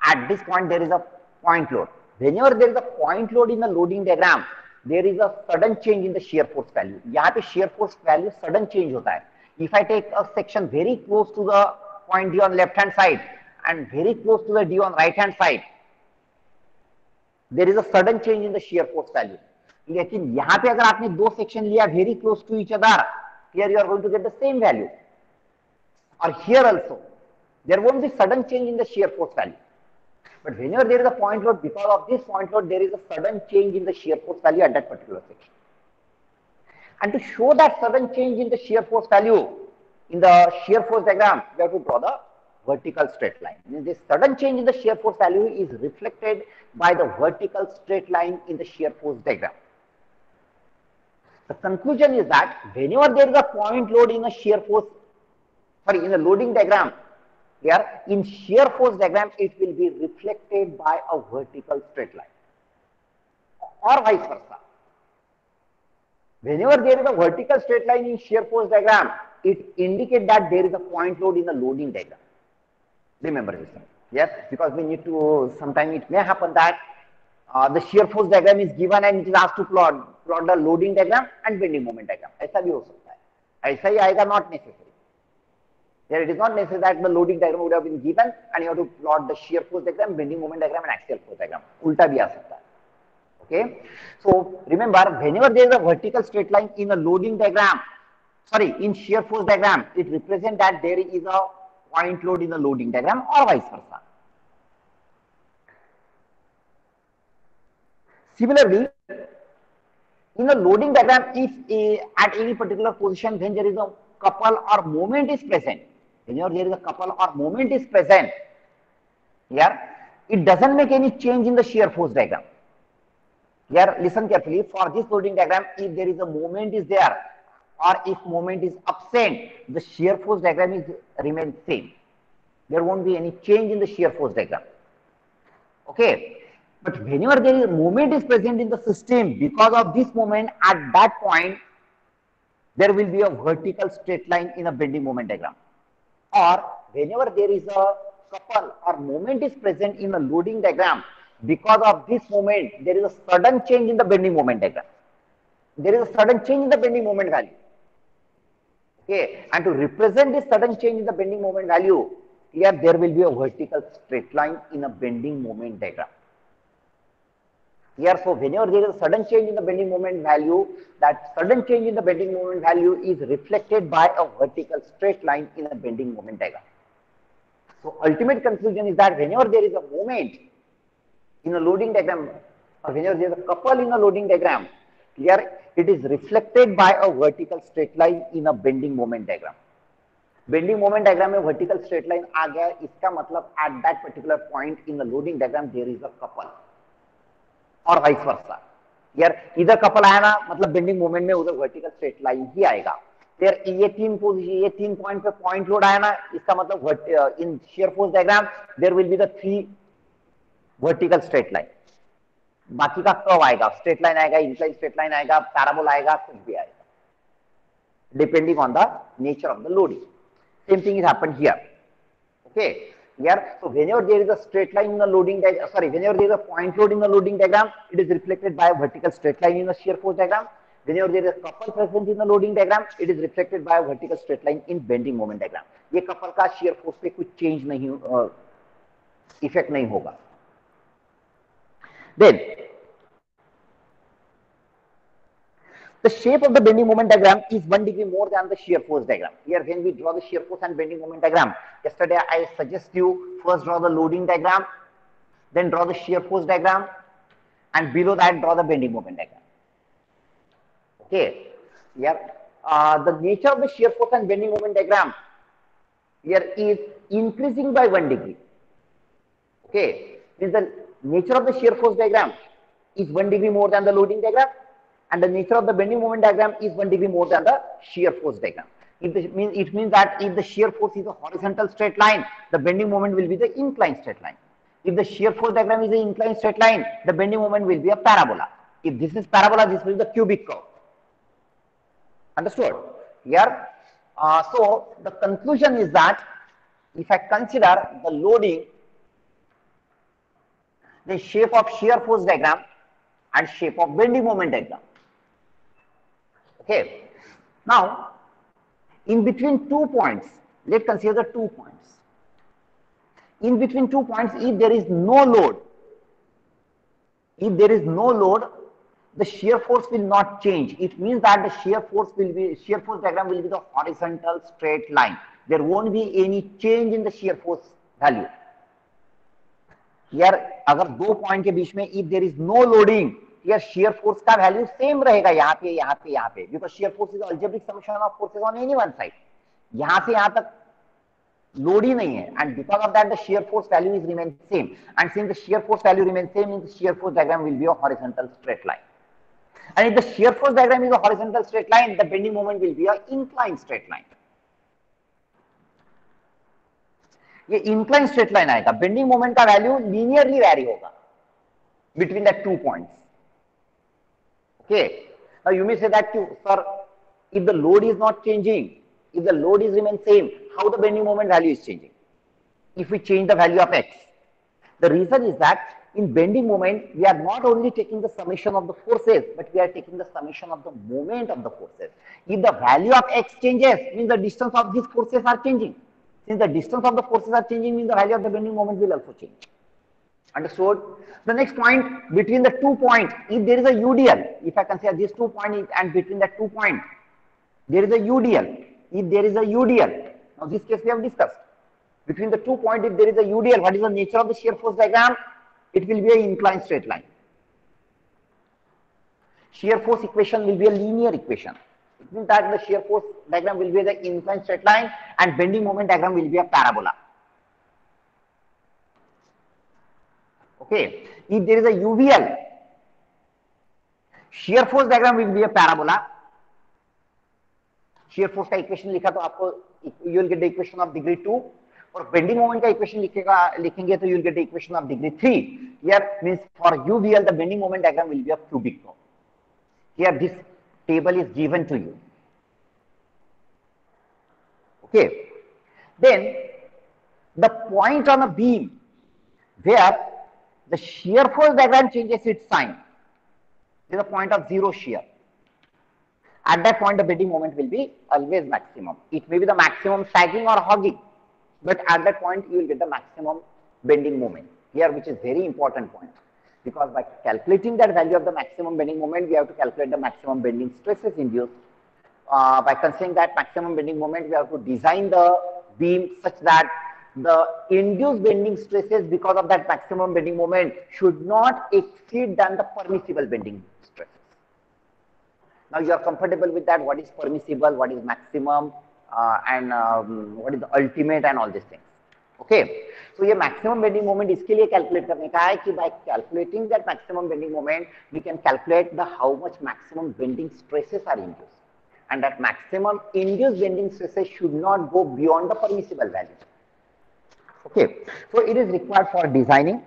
at this point there is a point load. Whenever there is a point load in the loading diagram, there is a sudden change in the shear force value. यहाँ पे shear force value sudden change होता है. If I take a section very close to the point D on left hand side and very close to the D on right hand side, there is a sudden change in the shear force value. लेकिन यहाँ पे अगर आपने दो section लिया very close to each other, here you are going to get the same value. Or here also, there won't be sudden change in the shear force value. But whenever there is a point load, because of this point load, there is a sudden change in the shear force value at that particular section. And to show that sudden change in the shear force value in the shear force diagram, we have to draw the vertical straight line. And this sudden change in the shear force value is reflected by the vertical straight line in the shear force diagram. The conclusion is that whenever there is a point load in a shear force, sorry, in a loading diagram, here in shear force diagram, it will be reflected by a vertical straight line, or vice versa. Whenever there is a vertical straight line in shear force diagram, it indicates that there is a point load in the loading diagram. Remember this. Yes, because we need to, sometime it may happen that the shear force diagram is given and it is asked to plot the loading diagram and bending moment diagram. ऐसा भी हो सकता है, ऐसा ही आएगा, not necessary. Here it is not necessary that the loading diagram would have been given and you have to plot the shear force diagram, bending moment diagram and axial force diagram. उल्टा भी आ सकता है. Okay, so remember, whenever there is a vertical straight line in a loading diagram, sorry, in shear force diagram, it represents that there is a point load in the loading diagram or vice versa. Similarly, in a loading diagram, if at any particular position when there is a couple or moment is present, whenever there is a couple or moment is present, here it doesn't make any change in the shear force diagram. Here, listen carefully. For this loading diagram, if there is a moment is there or if moment is absent, the shear force diagram is remains same. There won't be any change in the shear force diagram. Okay. But whenever there is a moment is present in the system, because of this moment at that point, there will be a vertical straight line in a bending moment diagram. Or whenever there is a couple or moment is present in a loading diagram, because of this moment, there is a sudden change in the bending moment diagram. There is a sudden change in the bending moment value. Okay, and to represent this sudden change in the bending moment value, here there will be a vertical straight line in a bending moment diagram. Here, so whenever there is a sudden change in the bending moment value, that sudden change in the bending moment value is reflected by a vertical straight line in a bending moment diagram. So ultimate conclusion is that whenever there is a moment in a loading diagram, or whenever there is a couple in a loading diagram, here it is reflected by a vertical straight line in a bending moment diagram. Bending moment diagram में vertical straight line आ गया, इसका मतलब at that particular point in the loading diagram there is a couple, और vice versa. यार इधर couple आया ना, मतलब बेंडिंग मोमेंट में उधर वर्टिकल स्ट्रेट लाइन ही आएगा. फिर ये तीन पोजीशन, ये 3 पॉइंट पे पॉइंट लोड आया ना, इसका मतलब in shear force diagram there will be the 3 vertical straight line. बाकी का कर्व आएगा, स्ट्रेट लाइन आएगा, इंक्लाइन स्ट्रेट लाइन आएगा, पैराबोल आएगा, कुछ भी आएगा, depending on the nature of the loading. Same thing is happen here. Okay, here, so whenever there is a straight line in the loading diagram, sorry, whenever there is a point load in the loading diagram, it is reflected by a vertical straight line in the shear force diagram. Whenever there is a couple present in the loading diagram, it is reflected by a vertical straight line in bending moment diagram. ये couple का shear force पे कुछ change नहीं, effect नहीं होगा. Then the shape of the bending moment diagram is 1 degree more than the shear force diagram. Here, when we draw the shear force and bending moment diagram, yesterday I suggest you first draw the loading diagram, then draw the shear force diagram, and below that draw the bending moment diagram. Okay, here the nature of the shear force and bending moment diagram here is increasing by 1 degree. Okay, means the nature of the shear force diagram is 1 degree more than the loading diagram, and the nature of the bending moment diagram is 1 degree more than the shear force diagram. It means that if the shear force is a horizontal straight line, the bending moment will be the inclined straight line. If the shear force diagram is an inclined straight line, the bending moment will be a parabola. If this is parabola, this will be the cubic curve. Understood? Here, so the conclusion is that if I consider the loading, the shape of shear force diagram and shape of bending moment diagram. Okay, now in between 2 points, let's consider 2 points. In between 2 points, if there is no load, the shear force will not change. It means that the shear force diagram will be the horizontal straight line. There won't be any change in the shear force value. यार अगर 2 point के बीच में if there is no loading, here shear force का value same रहेगा, यहाँ पे, because shear force is algebraic summation of forces on any one side. यहाँ से यहाँ तक लोड ही नहीं है, and because of that the shear force value is remain same, and since the shear force value remains same, means the shear force diagram will be a horizontal straight line. And if the shear force diagram is a horizontal straight line, the bending moment will be a inclined straight line. ये incline straight line आएगा, bending moment का value linearly vary होगा between the 2 points. Okay, now you may say that sir, if the load is not changing, if the load is remain same, how the bending moment value is changing? if we change the value of x. The reason is that in bending moment, we are not only taking the summation of the forces, but we are taking the summation of the moment of the forces. If the value of x changes, means the distance of these forces are changing. Since the distance of the forces are changing, means the value of the bending moment will also change. Understood? The next point, between the 2 points, if there is a UDL, if I consider these 2 points and between the 2 points, there is a UDL. If there is a UDL, now this case we have discussed. Between the 2 points, if there is a UDL, what is the nature of the shear force diagram? It will be an inclined straight line. Shear force equation will be a linear equation. It means that the shear force diagram will be the inclined straight line and bending moment diagram will be a parabola. Okay. If there is a UVL, shear force diagram will be a parabola. Shear force का equation लिखा तो आपको you will get the equation of degree 2 और bending moment का equation लिखेंगे तो you will get the equation of degree 3. Here means for UVL the bending moment diagram will be a cubic form. Here this table is given to you. Okay. Then the point on a beam where the shear force diagram changes its sign is a point of zero shear. At that point, the bending moment will be always maximum. It may be the maximum sagging or hogging, but at that point, you will get the maximum bending moment. Here, which is very important point, because by calculating that value of the maximum bending moment, we have to calculate the maximum bending stresses induced. By considering that maximum bending moment, we have to design the beam such that the induced bending stresses because of that maximum bending moment should not exceed than the permissible bending stresses. Now you are comfortable with that, what is permissible, what is maximum, and what is the ultimate and all these things. Okay. So ये maximum bending moment इसके लिए calculate करने का है कि by calculating that maximum bending moment, we can calculate the how much maximum bending stresses are induced. And that maximum induced bending stresses should not go beyond the permissible value. Okay, so it is required for designing.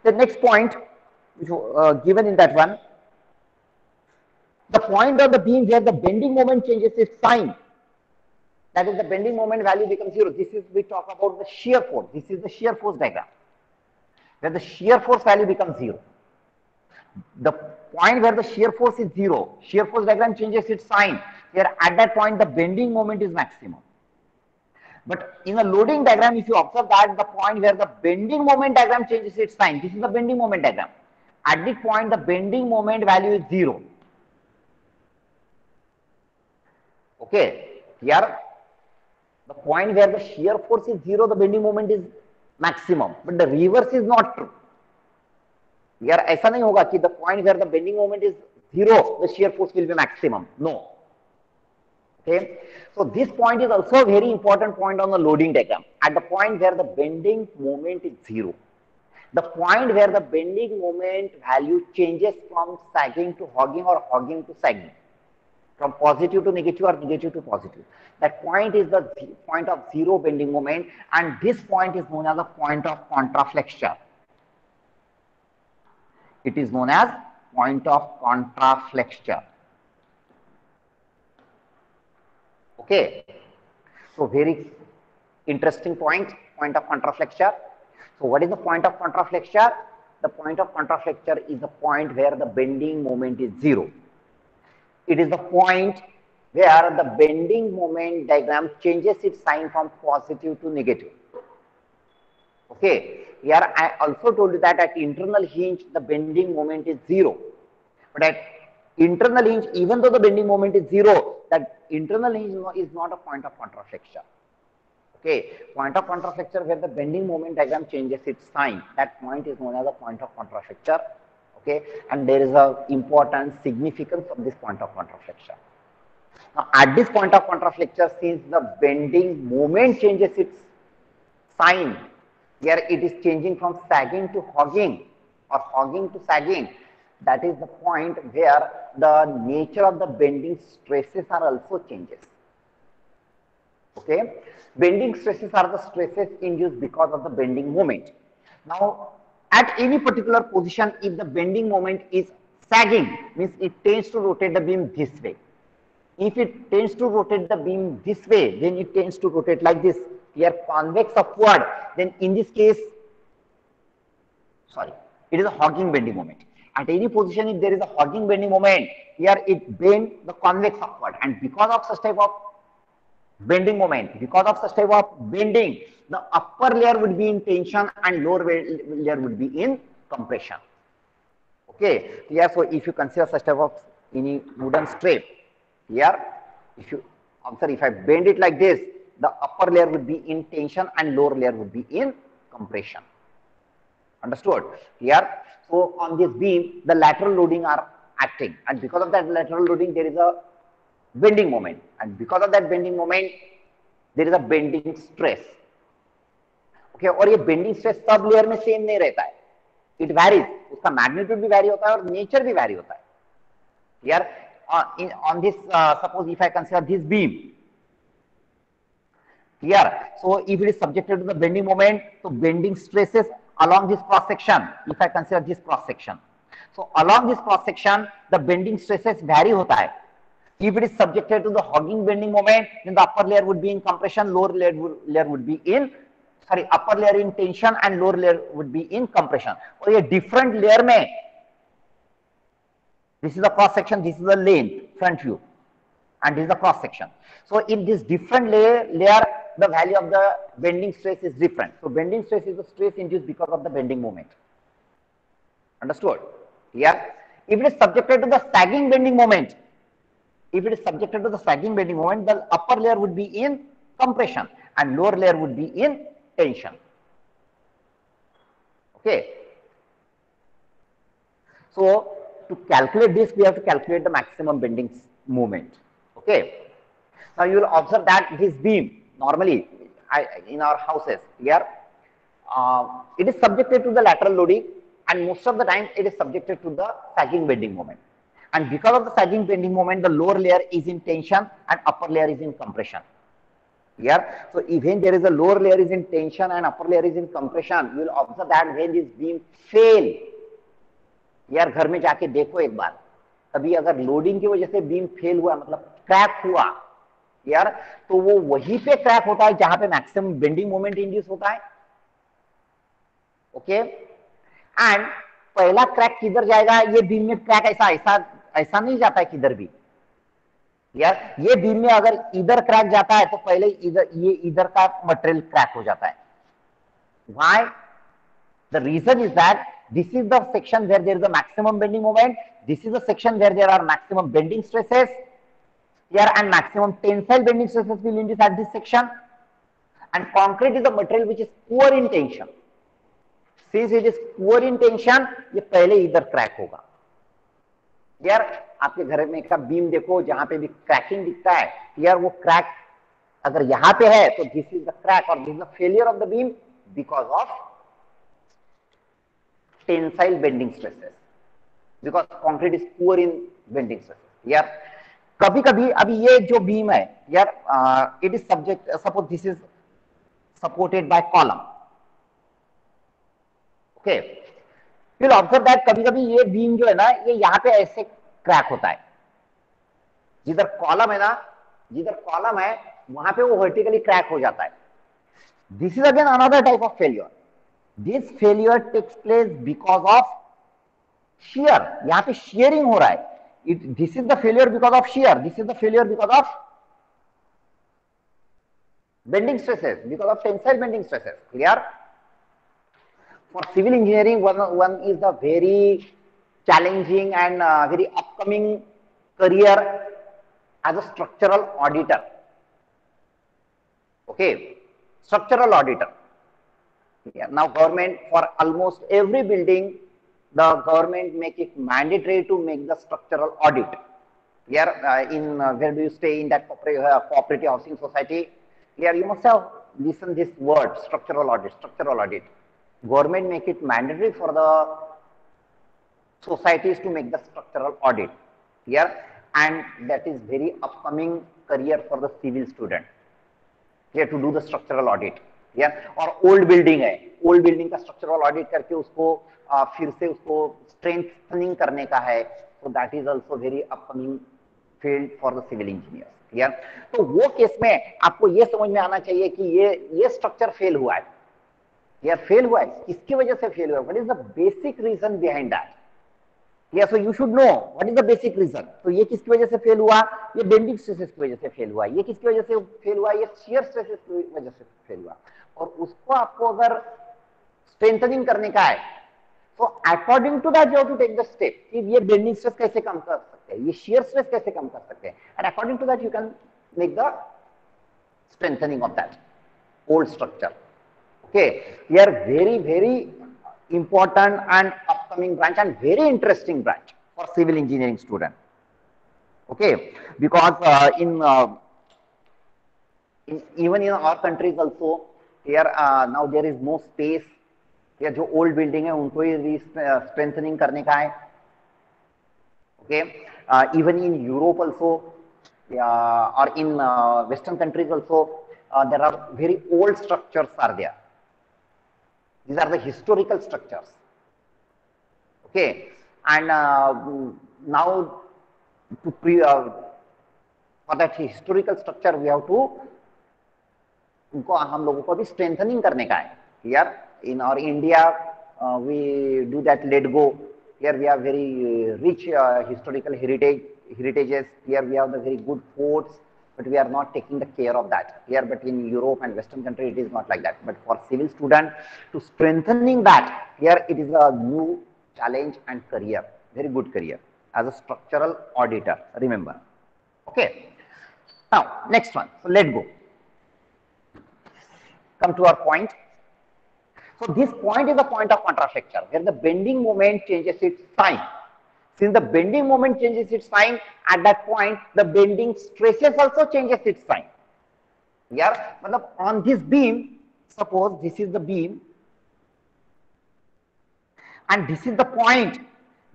The next point, which given in that one, the point of the beam where the bending moment changes its sign, that is the bending moment value becomes 0. This is, we talk about the shear force. This is the shear force diagram, where the shear force value becomes 0. The point where the shear force is 0, shear force diagram changes its sign, where at that point the bending moment is maximum. But in a loading diagram, if you observe that the point where the bending moment diagram changes its sign, this is the bending moment diagram. At this point, the bending moment value is 0. Okay, here the point where the shear force is 0, the bending moment is maximum. But the reverse is not true. Here ऐसा नहीं होगा कि the point where the bending moment is 0, the shear force will be maximum. No. Okay, so this point is also a very important point on the loading diagram. At the point where the bending moment is 0, the point where the bending moment value changes from sagging to hogging or hogging to sagging, from positive to negative or negative to positive, that point is the point of 0 bending moment, and this point is known as the point of contraflexure. It is known as point of contraflexure. Okay, so very interesting point of contraflexure. So what is the point of contraflexure? The point of contraflexure is the point where the bending moment is 0. It is the point where the bending moment diagram changes its sign from positive to negative. Okay, here I also told you that at internal hinge the bending moment is 0, but at internal hinge, even though the bending moment is 0, that internal hinge is not a point of contraflexure. Okay, point of contraflexure where the bending moment diagram changes its sign, that point is known as a point of contraflexure. Okay, and there is a important significance of this point of contraflexure. Now at this point of contraflexure, since the bending moment changes its sign, here it is changing from sagging to hogging or hogging to sagging. That is the point where the nature of the bending stresses are also changes. Okay, bending stresses are the stresses induced because of the bending moment. Now, at any particular position, if the bending moment is sagging, means it tends to rotate the beam this way. If it tends to rotate the beam this way, then it tends to rotate like this. here convex upward, then in this case, sorry, it is a hogging bending moment. At any position, if there is a hogging bending moment, here it bends the convex upward, and because of such type of bending moment, because of such type of bending, the upper layer would be in tension and lower layer would be in compression. Okay, here, so if you consider such type of any wooden strip, here, if you observe, if I bend it like this, the upper layer would be in tension and lower layer would be in compression. Understood? Here, so on this beam, the lateral loading are acting, and because of that lateral loading, there is a bending moment, and because of that bending moment, there is a bending stress. Okay, और ये bending stress सब layer में same नहीं रहता है. It varies. उसका magnitude भी vary होता है और nature भी vary होता है. Here, on this, suppose if I consider this beam, here, so if it is subjected to the bending moment, so bending stresses along this cross section, if I consider this cross section, so along this cross section, the bending stresses vary होता है. If it is subjected to the hogging bending moment, then the upper layer would be in compression, lower layer would be in, sorry, upper layer in tension and lower layer would be in compression. और ये different layer में, this is the cross section, this is the length, front view, and this is the cross section. So in this different layer, the value of the bending stress is different. So bending stress is the stress induced because of the bending moment. Understood? Yeah. If it is subjected to the sagging bending moment, the upper layer would be in compression and lower layer would be in tension. Okay. So to calculate this, we have to calculate the maximum bending moment. Okay. Now you will observe that this beam, normally in our houses here, it is subjected to the lateral loading, and most of the time it is subjected to the sagging bending moment. And because of the sagging bending moment, the lower layer is in tension and upper layer is in compression. Here, so even there is a lower layer is in tension and upper layer is in compression, you will observe that when this beam fail, यार घर में जाके देखो एक बार, कभी अगर loading की वजह से बीम फेल हुआ, मतलब क्रैक हुआ यार, तो वो वहीं पे क्रैक होता है जहां पे मैक्सिमम बेंडिंग मोमेंट इंड्यूस होता है. ओके, एंड पहला क्रैक किधर जाएगा, ये बीम में क्रैक ऐसा नहीं जाता है किधर भी यार. ये बीम में अगर इधर क्रैक जाता है तो पहले इधर का मटेरियल क्रैक हो जाता है. Why? The reason is that this is the section where there is a maximum bending moment, this is the section where there are maximum bending stresses here, and maximum tensile bending stresses will induce at this section. And concrete is the material which is poor in tension. Since it is poor in tension, ये पहले इधर crack होगा. यार आपके घर में का beam देखो, जहां पे भी क्रैकिंग दिखता है, यार वो क्रैक अगर यहाँ पे है तो दिस इज द क्रैक, और this is the failure of the beam because of tensile bending stresses, because concrete is poor in bending stresses. यार कभी कभी अभी ये जो बीम है यार, it is subject, suppose this is supported by column. Okay, you'll observe that कभी कभी ये बीम जो है ना, ये यहाँ पे ऐसे क्रैक होता है. जिधर कॉलम है ना, जिधर कॉलम है वहां पे वो वर्टिकली क्रैक हो जाता है. This is again another type of failure. This failure takes place because of shear. यहाँ पे shearing हो रहा है. This is the failure because of shear. This is the failure because of bending stresses, because of tensile bending stresses. Clear? For civil engineering, one is the very challenging and very upcoming career as a structural auditor. Okay, structural auditor. Yeah, now government, for almost every building, the government make it mandatory to make the structural audit. Here in where do you stay, in that cooperative housing society, here you must have listened this word, structural audit. Structural audit. Government make it mandatory for the societies to make the structural audit here, and that is very upcoming career for the civil student here to do the structural audit. और old building है, old building का structural audit करके उसको फिर से उसको strengthening करने का है. So that is also very upcoming field for the civil engineers. Clear. तो वो केस में आपको ये समझ में आना चाहिए कि ये स्ट्रक्चर फेल हुआ है, या फेल हुआ है, किसकी वजह से फेल हुआ है, what is the basic reason behind that. या so you should know what is the basic reason. तो ये किसकी वजह से फेल हुआ, ये बेंडिंग स्ट्रेसेस की वजह से फेल हुआ, ये किसकी वजह से फेल हुआ, ये शियर स्ट्रेसेस की वजह से फेल हुआ। और उसको आपको अगर स्ट्रेंथनिंग करने का है तो according to that you have to take the step कि ये बेंडिंग स्ट्रेस कैसे कम कर सकते हैं, ये शियर स्ट्रेस कैसे कम कर सकते हैं, and according to that you can make the strengthening of that old structure. Okay, here very important and upcoming branch and very interesting branch for civil engineering student. Okay, because even in our countries also here now there is no space, या जो old building है उनको ही strengthening करने का है। Okay, even in Europe also or in western countries also there are very old structures are there. These are the historical structures. Okay, and now to for that historical structure we have to उनको हम लोगों को भी strengthening करने का है। Here in our India we do that let go. Here we have very rich historical heritages. Here we have the very good forts, but we are not taking the care of that here. But in Europe and Western country it is not like that. But for civil student to strengthening that, here it is a new challenge and career, very good career as a structural auditor, remember. Okay, now next one, so let go. Come to our point. So this point is the point of contraflexure where the bending moment changes its sign. Since the bending moment changes its sign, at that point the bending stresses also changes its sign. Yeah, but on this beam, suppose this is the beam and this is the point,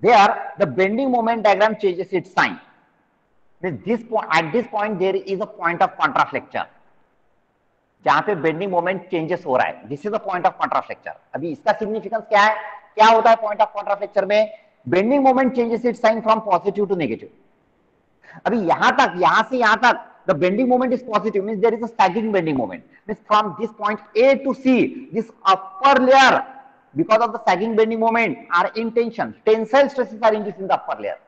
there the bending moment diagram changes its sign. This point, at this point there is a point of contraflexure जहां पे bending moment changes हो रहा है। This is the point of contraflexure. अभी इसका significance क्या है, क्या होता है पॉइंट ऑफ कॉन्ट्राफ्लेक्चर में, bending moment changes its sign from positive to negative. अभी यहां तक, यहां से यहां तक the bending moment is positive, means there is a sagging bending moment, means from this point A to C this upper layer because of the sagging bending moment are in tension, tensile stresses are induced in the upper layer.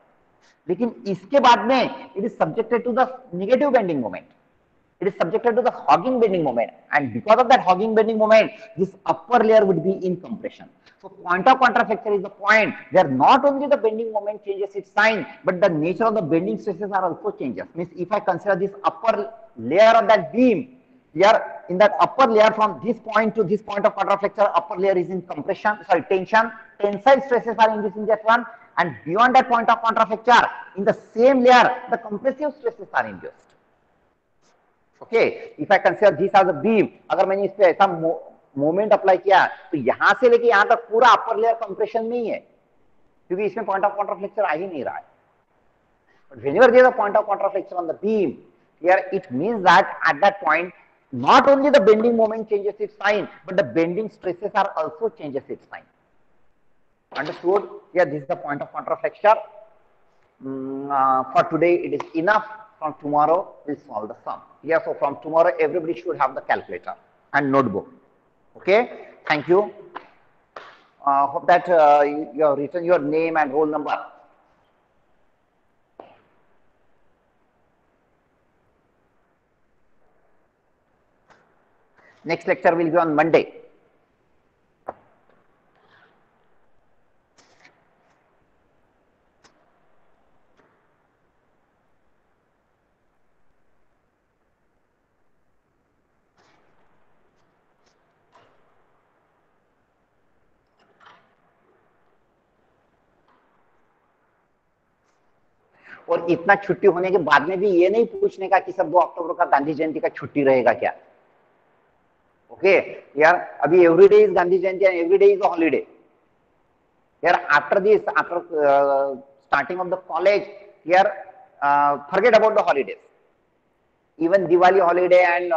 लेकिन इसके बाद में it is subjected to the negative bending moment, it is subjected to the hogging bending moment, and because of that hogging bending moment this upper layer would be in compression. So point of contraflexure is the point where not only the bending moment changes its sign, but the nature of the bending stresses are also changes. Means if I consider this upper layer of that beam, here in that upper layer from this point to this point of contraflexure, upper layer is in compression, sorry, tension, tensile stresses are induced in that one, and beyond that point of contraflexure in the same layer the compressive stresses are induced. Okay, if I consider this as a beam, अगर मैंने इस पे ऐसा moment apply किया तो यहां से लेके यहां तक पूरा अपर लेयर कंप्रेशन में ही है, क्योंकि इसमें पॉइंट ऑफ कॉन्ट्राफ्लेक्चर आ ही नहीं रहा है। But whenever there is a point of contraflexure on the beam, here it means that at that point not only the bending moment changes its sign, but the bending stresses are also changes its sign. Understood? Yeah, this is the point of contraflexure. For today it is enough. From tomorrow we'll solve the sum. Yeah, so from tomorrow everybody should have the calculator and notebook. Okay, thank you. Hope that you have written your name and roll number. Next lecture will be on Monday. और इतना छुट्टी होने के बाद में भी ये नहीं पूछने का कि सर 2 अक्टूबर का गांधी जयंती का छुट्टी रहेगा क्या। ओके यार, अभी everyday is Gandhi Jayanti and everyday is a holiday यार। After this, after starting of the college, यार forget about the holidays, even Diwali holiday and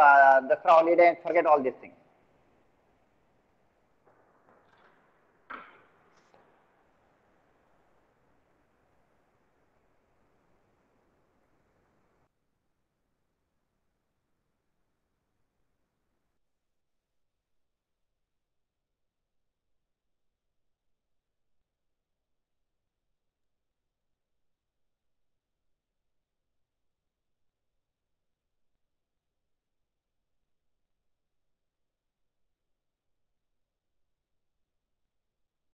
Dasara holiday, and forget all these things.